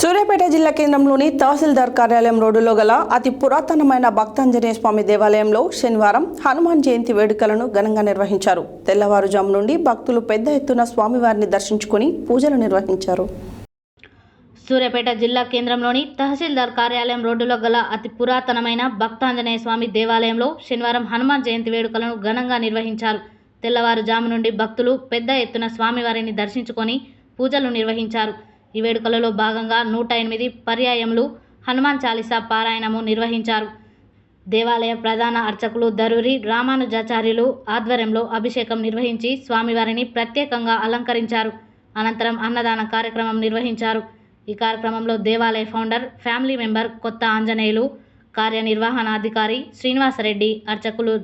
సూర్యాపేట జిల్లా కేంద్రంలోని తహసీల్దార్ కార్యాలయం రోడ్డులో గల అతి పురాతనమైన భక్తాంజనేయ స్వామి దేవాలయంలో శనివారం హనుమాన్ జయంతి వేడుకలను ఘనంగా నిర్వహించారు. తెల్లవారుజాము నుండి భక్తులు పెద్ద ఎత్తున స్వామివారిని దర్శించుకుని పూజలు నిర్వహించారు. సూర్యాపేట జిల్లా కేంద్రంలోని తహసీల్దార్ కార్యాలయం రోడ్డులో గల అతి పురాతనమైన భక్తాంజనేయ స్వామి దేవాలయంలో శనివారం హనుమాన్ జయంతి వేడుకలను ఘనంగా నిర్వహించారు. తెల్లవారుజాము నుండి భక్తులు పెద్ద ఎత్తున స్వామివారిని దర్శించుకొని పూజలు నిర్వహించారు. ఈ వేడుకలలో భాగంగా 108 పర్యాయములు హనుమాన్ చాలీసా పారాయణము నిర్వహించారు. దేవాలయ ప్రధాన అర్చకులు దరూరి రామానుజాచార్యులు ఆధ్వర్యంలో అభిషేకం నిర్వహించి స్వామివారిని ప్రత్యేకంగా అలంకరించారు. అనంతరం అన్నదాన కార్యక్రమం నిర్వహించారు. ఈ కార్యక్రమంలో దేవాలయ ఫౌండర్, ఫ్యామిలీ మెంబర్ కొత్త ఆంజనేయులు, కార్యనిర్వహణాధికారి శ్రీనివాసరెడ్డి, అర్చకులు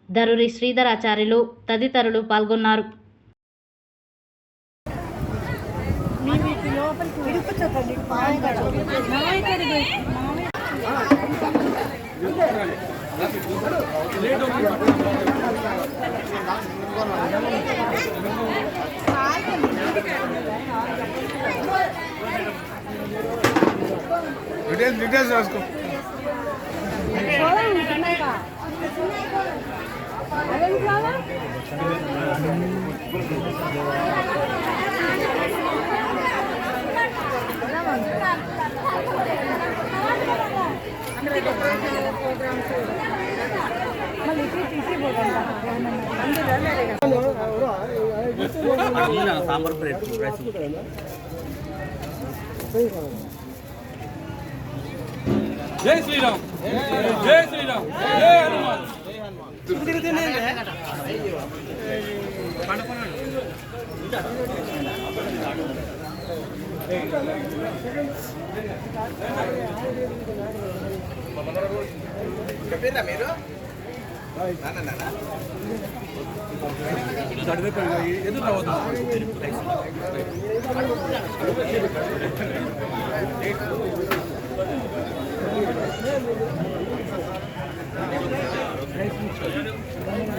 దరూరి శ్రీధరాచార్యులు తదితరులు పాల్గొన్నారు. डिटेल्स राసుకో सांबर प्लेट जय श्री राम जय श्री राम जय हनुमान చెప్పినా మీరు ఎదురు రావద్దు.